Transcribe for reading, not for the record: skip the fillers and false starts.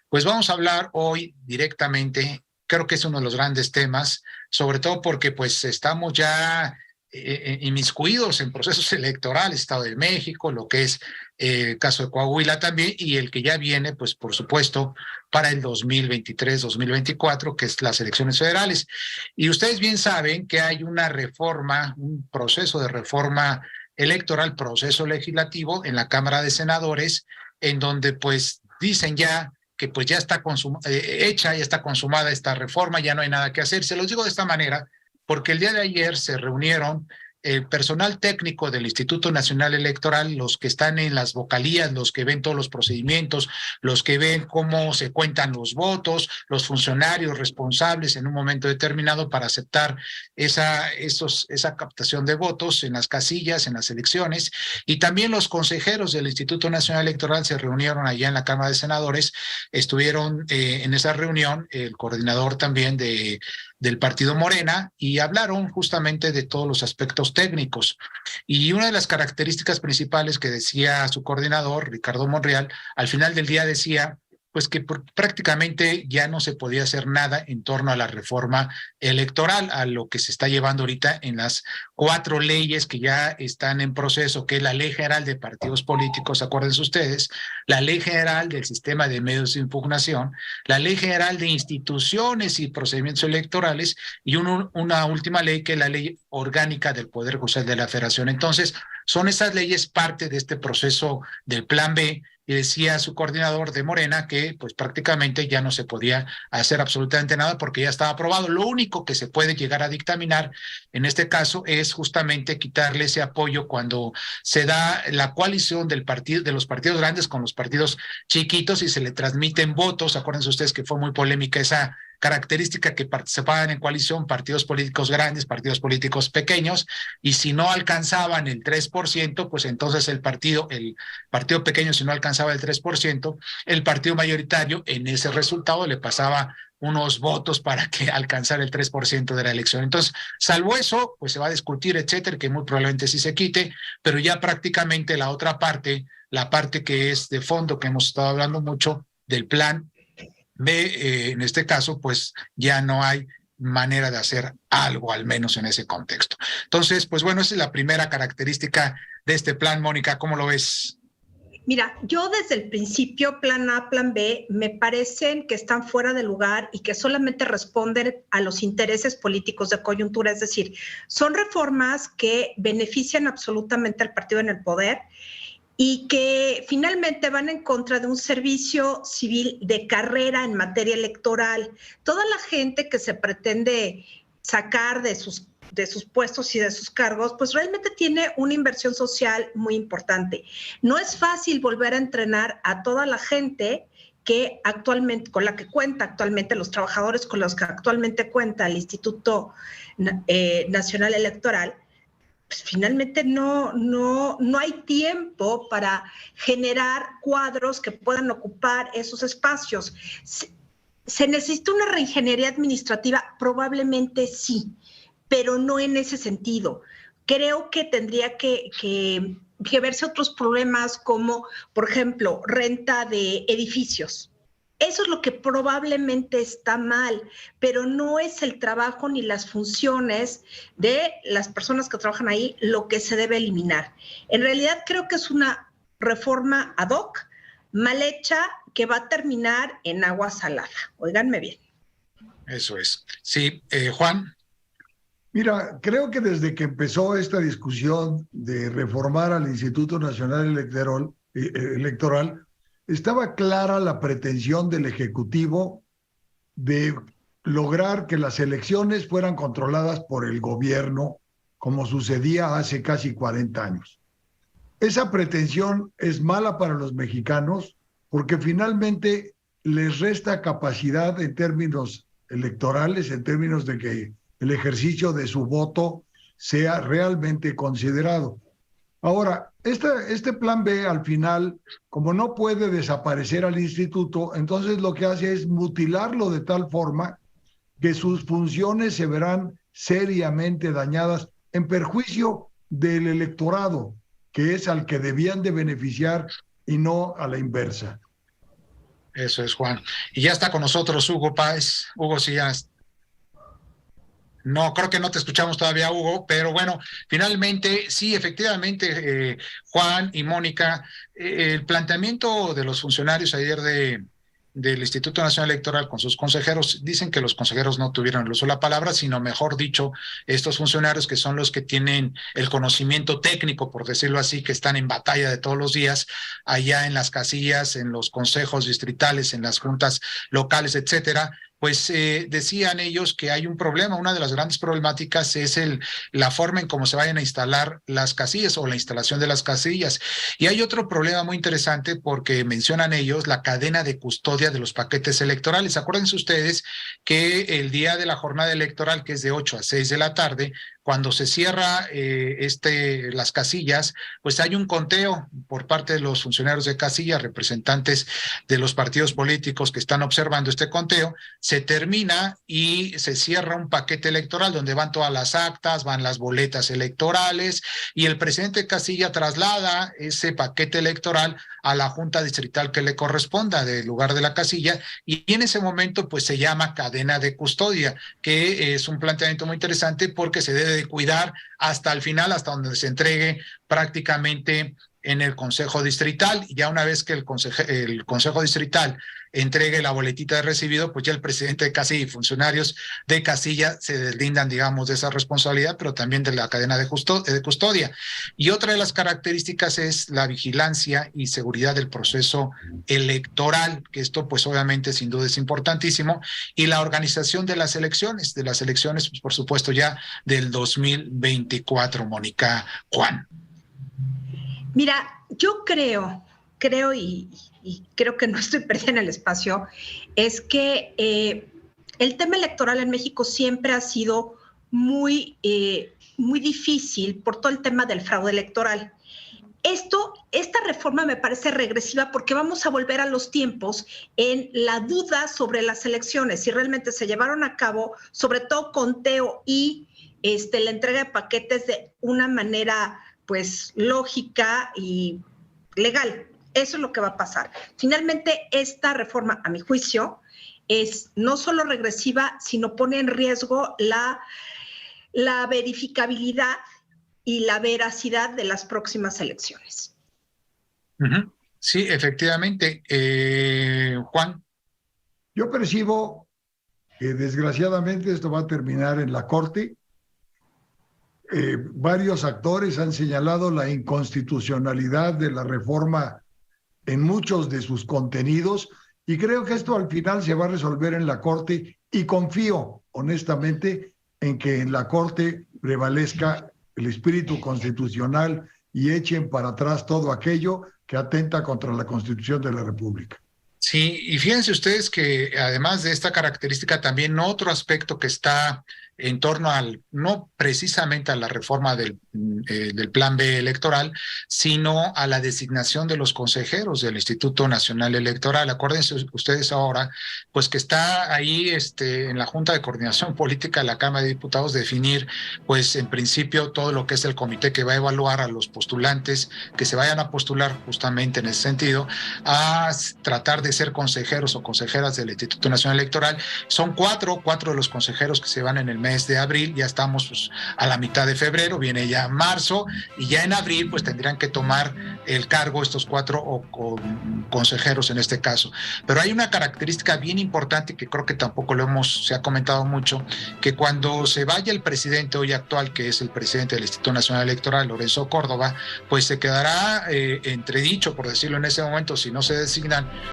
Pues vamos a hablar hoy directamente, creo que es uno de los grandes temas, sobre todo porque pues estamos ya inmiscuidos en procesos electorales, Estado de México, lo que es el caso de Coahuila también, y el que ya viene, pues por supuesto, para el 2023-2024, que es las elecciones federales. Y ustedes bien saben que hay una reforma, un proceso de reforma electoral, proceso legislativo en la Cámara de Senadores, en donde pues dicen ya que pues ya está hecha, ya está consumada esta reforma, ya no hay nada que hacer. Se los digo de esta manera, porque el día de ayer se reunieron el personal técnico del Instituto Nacional Electoral, los que están en las vocalías, los que ven todos los procedimientos, los que ven cómo se cuentan los votos, los funcionarios responsables en un momento determinado para aceptar esa captación de votos en las casillas, en las elecciones, y también los consejeros del Instituto Nacional Electoral se reunieron allá en la Cámara de Senadores, estuvieron en esa reunión el coordinador también del partido Morena y hablaron justamente de todos los aspectos técnicos. Y una de las características principales que decía su coordinador, Ricardo Monreal, al final del día decía pues que prácticamente ya no se podía hacer nada en torno a la reforma electoral, a lo que se está llevando ahorita en las 4 leyes que ya están en proceso, que es la Ley General de Partidos Políticos, acuérdense ustedes, la Ley General del Sistema de Medios de Impugnación, la Ley General de Instituciones y Procedimientos Electorales y una última ley que es la Ley Orgánica del Poder Judicial de la Federación. Entonces, son esas leyes parte de este proceso del Plan B, y decía su coordinador de Morena que pues prácticamente ya no se podía hacer absolutamente nada porque ya estaba aprobado. Lo único que se puede llegar a dictaminar en este caso es justamente quitarle ese apoyo cuando se da la coalición del partido, de los partidos grandes con los partidos chiquitos y se le transmiten votos. Acuérdense ustedes que fue muy polémica esa característica, que participaban en coalición partidos políticos grandes, partidos políticos pequeños, y si no alcanzaban el 3%, pues entonces el partido pequeño, si no alcanzaba el 3%, el partido mayoritario en ese resultado le pasaba unos votos para que alcanzara el 3% de la elección. Entonces, salvo eso, pues se va a discutir, etcétera, que muy probablemente sí se quite, pero ya prácticamente la otra parte, la parte que es de fondo, que hemos estado hablando mucho del plan B, en este caso, pues ya no hay manera de hacer algo, al menos en ese contexto. Entonces, pues bueno, esa es la primera característica de este plan. Mónica, ¿cómo lo ves? Mira, yo desde el principio, plan A, plan B, me parecen que están fuera de lugar y que solamente responden a los intereses políticos de coyuntura. Es decir, son reformas que benefician absolutamente al partido en el poder y que finalmente van en contra de un servicio civil de carrera en materia electoral. Toda la gente que se pretende sacar de sus puestos y de sus cargos, pues realmente tiene una inversión social muy importante. No es fácil volver a entrenar a toda la gente que actualmente, con la que cuenta actualmente, los trabajadores con los que actualmente cuenta el Instituto Nacional Electoral. Pues finalmente no hay tiempo para generar cuadros que puedan ocupar esos espacios. ¿Se necesita una reingeniería administrativa? Probablemente sí, pero no en ese sentido. Creo que tendría que verse otros problemas como, por ejemplo, renta de edificios. Eso es lo que probablemente está mal, pero no es el trabajo ni las funciones de las personas que trabajan ahí lo que se debe eliminar. En realidad creo que es una reforma ad hoc, mal hecha, que va a terminar en agua salada. Óiganme bien. Eso es. Sí, Juan. Mira, creo que desde que empezó esta discusión de reformar al Instituto Nacional Electoral, estaba clara la pretensión del Ejecutivo de lograr que las elecciones fueran controladas por el gobierno, como sucedía hace casi 40 años. Esa pretensión es mala para los mexicanos porque finalmente les resta capacidad en términos electorales, en términos de que el ejercicio de su voto sea realmente considerado. Ahora, este plan B al final, como no puede desaparecer al instituto, entonces lo que hace es mutilarlo de tal forma que sus funciones se verán seriamente dañadas en perjuicio del electorado, que es al que debían de beneficiar y no a la inversa. Eso es, Juan. Y ya está con nosotros Hugo Páez. Hugo, sí, ya. No, creo que no te escuchamos todavía, Hugo, pero bueno, finalmente, sí, efectivamente, Juan y Mónica, el planteamiento de los funcionarios ayer del Instituto Nacional Electoral con sus consejeros, dicen que los consejeros no tuvieron el uso de la palabra, sino mejor dicho, estos funcionarios que son los que tienen el conocimiento técnico, por decirlo así, que están en batalla de todos los días, allá en las casillas, en los consejos distritales, en las juntas locales, etcétera. Pues decían ellos que hay un problema, una de las grandes problemáticas es la forma en cómo se vayan a instalar las casillas o la instalación de las casillas. Y hay otro problema muy interesante porque mencionan ellos la cadena de custodia de los paquetes electorales. Acuérdense ustedes que el día de la jornada electoral, que es de 8 a 6 de la tarde, cuando se cierra las casillas, pues hay un conteo por parte de los funcionarios de casilla, representantes de los partidos políticos que están observando este conteo, se termina y se cierra un paquete electoral donde van todas las actas, van las boletas electorales y el presidente de casilla traslada ese paquete electoral a la junta distrital que le corresponda del lugar de la casilla y en ese momento pues se llama cadena de custodia, que es un planteamiento muy interesante porque se debe de cuidar hasta el final, hasta donde se entregue prácticamente en el Consejo Distrital, y ya una vez que el Consejo Distrital entregue la boletita de recibido, pues ya el presidente de casilla y funcionarios de casilla se deslindan, digamos, de esa responsabilidad, pero también de la cadena de custodia. Y otra de las características es la vigilancia y seguridad del proceso electoral, que esto pues obviamente sin duda es importantísimo, y la organización de las elecciones, pues por supuesto ya del 2024, Mónica, Juan. Mira, yo creo y creo que no estoy perdida en el espacio, es que el tema electoral en México siempre ha sido muy difícil por todo el tema del fraude electoral. Esta reforma me parece regresiva porque vamos a volver a los tiempos en la duda sobre las elecciones, si realmente se llevaron a cabo, sobre todo conteo y la entrega de paquetes de una manera pues lógica y legal. Eso es lo que va a pasar. Finalmente, esta reforma, a mi juicio, es no solo regresiva, sino pone en riesgo la verificabilidad y la veracidad de las próximas elecciones. Uh-huh. Sí, efectivamente. Juan. Yo percibo que desgraciadamente esto va a terminar en la Corte. Varios actores han señalado la inconstitucionalidad de la reforma en muchos de sus contenidos y creo que esto al final se va a resolver en la Corte y confío honestamente en que en la Corte prevalezca el espíritu constitucional y echen para atrás todo aquello que atenta contra la Constitución de la República. Sí, y fíjense ustedes que además de esta característica también otro aspecto que está en torno no precisamente a la reforma del Plan B electoral, sino a la designación de los consejeros del Instituto Nacional Electoral. Acuérdense ustedes ahora, pues que está ahí en la Junta de Coordinación Política de la Cámara de Diputados definir, pues en principio todo lo que es el comité que va a evaluar a los postulantes que se vayan a postular justamente en ese sentido, a tratar de ser consejeros o consejeras del Instituto Nacional Electoral. Son cuatro de los consejeros que se van en el mes de abril, ya estamos pues, a la mitad de febrero, viene ya marzo y ya en abril pues tendrán que tomar el cargo estos cuatro consejeros en este caso. Pero hay una característica bien importante que creo que tampoco se ha comentado mucho, que cuando se vaya el presidente hoy actual, que es el presidente del Instituto Nacional Electoral, Lorenzo Córdoba, pues se quedará entredicho, por decirlo en ese momento, si no se designan